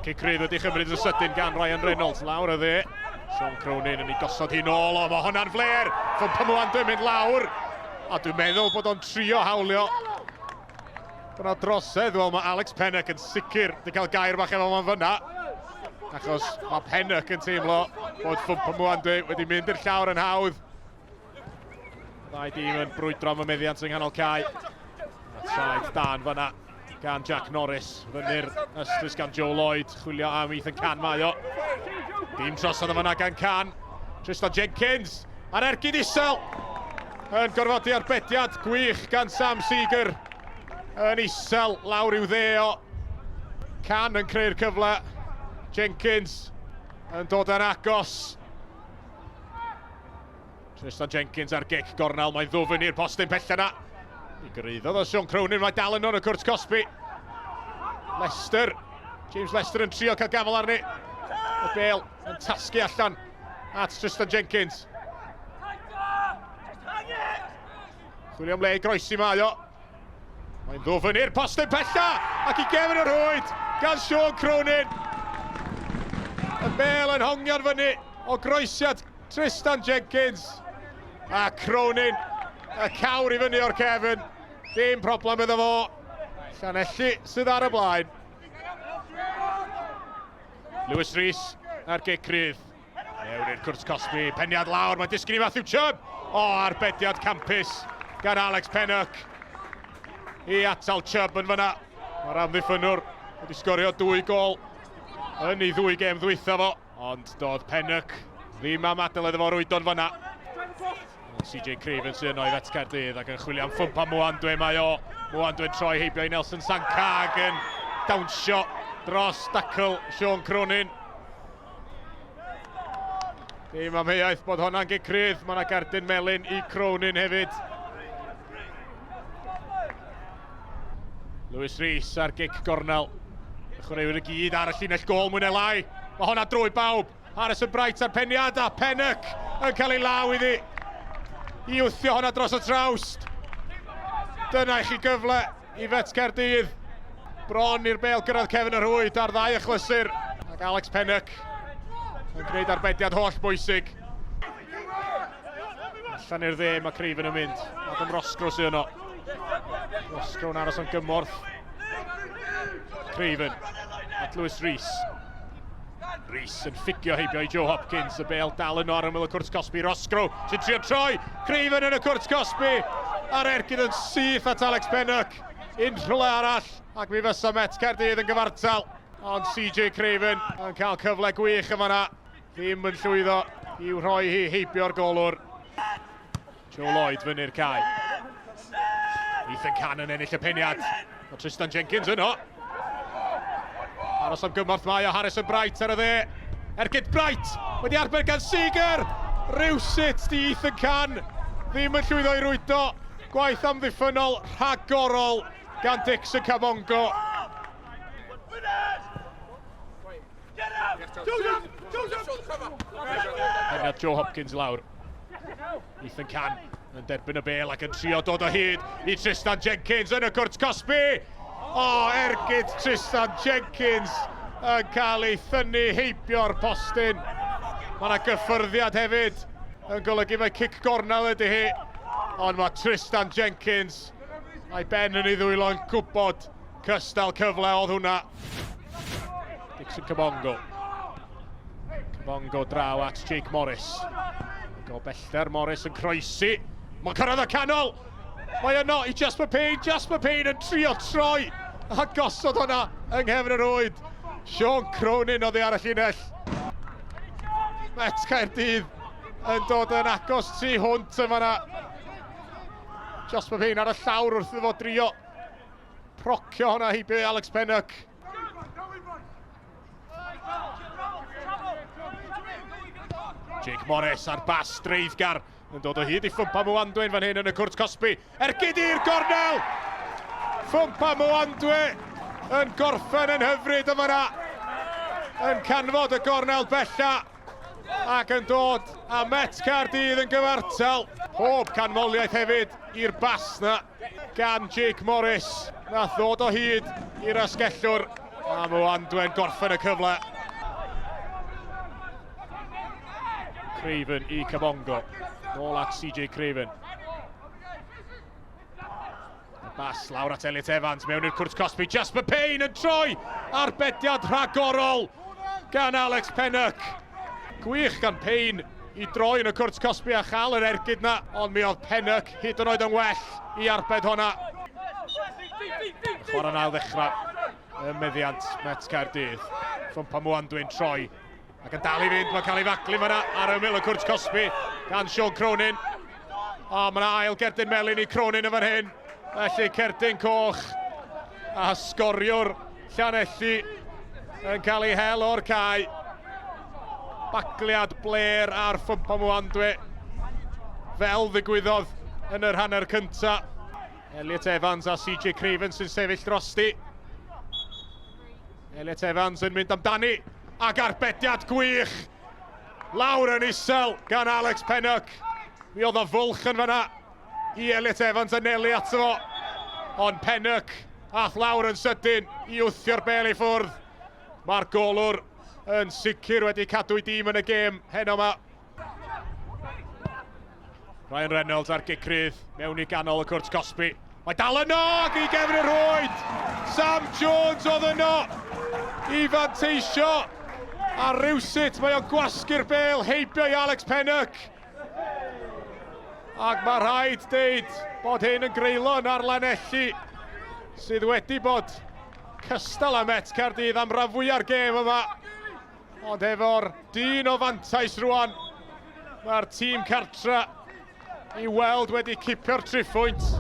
Mae Caerdydd wedi chymryd y sydyn gan Ryan Reynolds. Lawr y dde. Sean Cronin yn ei gosod hi nôl, o mae hwnna'n fler. Fwmpamwandwy mynd lawr. A dwi'n meddwl bod o'n trio hawlio. Dyna drosedd, wel mae Alex Pennock yn sicr wedi cael gair bach efo ma'n fyna. Achos mae Pennock yn teimlo bod Fwmpamwandwy wedi mynd i'r llawr yn hawdd. Ddau dîm yn brwydro am y meddiant yng nghanol cae. A traed dan fyna gan Jack Norris. Fyny'r ystys gan Joe Lloyd. Chwilio am Ethan Can mae o. Dim trosodd yma gan Can. Tristan Jenkins. A'r ergyd isel. Yn gorfodi arbediad gwych gan Sam Seeger. Yn isel lawr i'w ddeo. Can yn creu'r cyfle. Jenkins yn dod yn agos. Tristan Jenkins ar gic gornel, mae'n ddwfn i'r postyn pell yna. I gyrraeddodd o Sean Cronin, mae dal yn o'n y cwrt Cosby. Leicester, James Leicester yn trio cael gafel arni. Y bêl yn tasgu allan at Tristan Jenkins. Chwilio am le i groesi mae o. Mae'n ddwfn i'r postyn pella ac i gefn yr hwyd gan Sean Cronin. Y bêl yn hongian fyny o groesiad Tristan Jenkins. A Cronin, y cawr i fyny o'r cefn. Dim problem iddo fo. Llanelli sydd ar y blaen. Lewis Rees ar gic rydd. Mewn i'r cwrs Cosby, peniad lawr, mae'n disgyn i Matthew Chubb. O, arbediad campus gan Alex Pennock. I atal Chubb yn fyna. Mae'r amddiffynwr wedi sgorio 2 gol yn ei 2 gêm ddwytha fo. Ond doedd Pennock ddim am adael iddo fo rwydon fyna. CJ Craven sy'n yno i Met Caerdydd ac yn chwilio am Fwmpamwandwy mae o. Mwandwy'n troi heibio i Nelson Sanka ac yn dawnsio dros dacl Sean Cronin. Dim amheuaeth bod hwnna'n gic rydd, mae yna gardyn melyn i Cronin hefyd. Lewis Rees ar gic gornel. Y chwaraewyr y gyd ar y llinell gol mwy neu lai. Mae hwnna drwy bawb. Harrison Bright ar peniad a Pennock yn cael ei law iddi. I wthio hwnna dros y trawst. Dyna i chi gyfle i Met Caerdydd. Bron i'r bêl gyrraedd cefn yr hwyd ar 2 achlysur. Ac Alex Pennock yn gwneud arbediad holl bwysig. Allan i'r dde mae Craven yn mynd. Adam Roscoe sy'n yno. Roscoe yn aros yn gymorth. Craven at Lewis Rees. Rees yn ffigio heibio i Joe Hopkins. Y bêl dal yn ar ymwyl y cwrt Cosby. Roscoe sy'n trio troi. Craven yn y cwrt Cosby. A'r ergyd yn syth at Alex Pennock. Unrhywle arall. Ac mi fysa Met Caerdydd yn gyfartal. Ond CJ Craven yn cael cyfle gwych yma na. Ddim yn llwyddo i'w rhoi hi heibio'r golwr. Joe Lloyd fyny'r cae. Ethan Can yn ennill y peniad. Mae Tristan Jenkins yno. Aros am gymorth mae o Harrison Bright ar y dde. Ergyd Bright wedi arbed gan Seeger. Rywsut di Ethan Can. Ddim yn llwyddo i rwydo. Gwaith amddiffynol rhagorol gan Dixon Camongo. Peniad Joe Hopkins lawr. Ethan Can yn derbyn y bêl ac yn trio dod o hyd i Tristan Jenkins yn y cwrt Cosby. O, ergyd Tristan Jenkins yn cael ei thynnu heibio'r postyn. Mae yna gyffyrddiad hefyd yn golygu mae cic gornel ydy hi. Ond mae Tristan Jenkins a'i ben yn ei ddwylo yn gwybod cystal cyfle oedd hwnna. Dixon Camongo. Camongo draw at Jake Morris. Go bellter, Morris yn croesi. Mae'n cyrraedd y canol. Mae yno i Jasper Payne yn trio troi a gosod hwnna yng nghefn yr oed. Sean Cronin oedd ar y llinell. Met Caerdydd yn dod yn agos tu hwnt yma na. Jasper Payne ar y llawr wrth iddo drio procio hwnna heibio Alex Pennock. Jake Morris ar bas dreiddgar yn dod o hyd i Fwmpamwandwy fan hyn yn y cwrt Cosby. Ergyd i'r gornel! Fwmpamwandwy yn gorffen yn hyfryd yma na. Yn canfod y gornel bella. Ac yn dod a Met Caerdydd yn gyfartal. Pob canmoliaeth hefyd i'r bas na gan Jake Morris. Nath ddod o hyd i'r asgellwr A mae Andwen gorffen y cyfle. Craven I Cabongo. Nôl at CJ Craven. Bas lawr at Elliot Evans mewn i'r cwrt Cosby. Jasper Payne yn troi. Arbediad rhagorol gan Alex Pennock. Gwych gan Payne I droi yn y cwrt Cosby a chael yr ergyd na. Ond mi oedd Pennock hyd yn oed yn well I arbed honna. Chwarae'n ail ddechrau y meddiant Met Caerdydd. Ffwmpa Mwandwyn troi. Ac yn dal I fynd, mae'n cael ei faclu fyna ar ymyl y cwrt Cosby gan Sean Cronin. O, mae yna ail gerdyn melyn I Cronin yn fan hyn. Felly cerdyn coch a sgoriwr Llanelli yn cael ei hel o'r cae. Bagliad bler ar Ffwmpa Mwandwy fel ddigwyddodd yn yr hanner cynta. Elliot Evans a CJ Craven sy'n sefyll drosti. Elliot Evans yn mynd amdani ac arbediad gwych lawr yn isel gan Alex Pennock. Mi oedd o fwlch yn fanna I Elliot Evans a Nelly ato fo. Ond Pennock ath lawr yn sydyn I wthio'r bel I ffwrdd. Mae'r golwr yn sicr wedi cadw I dîm yn y gêm heno yma. Ryan Reynolds ar gicrydd mewn I ganol y cwrt Cosby. Mae dal yno ac I gefn y rwyd. Sam Jones oedd yno I fanteisio. A rywsut mae o'n gwasgu'r bel heibio I Alex Pennock. Ac mae rhaid deud bod hyn yn greulon ar Llanelli sydd wedi bod cystal â Met Caerdydd am rhan fwyaf gêm yma. Ond efo'r dyn o fantais rwan, mae'r tîm cartra I weld wedi cipio'r triphwynt.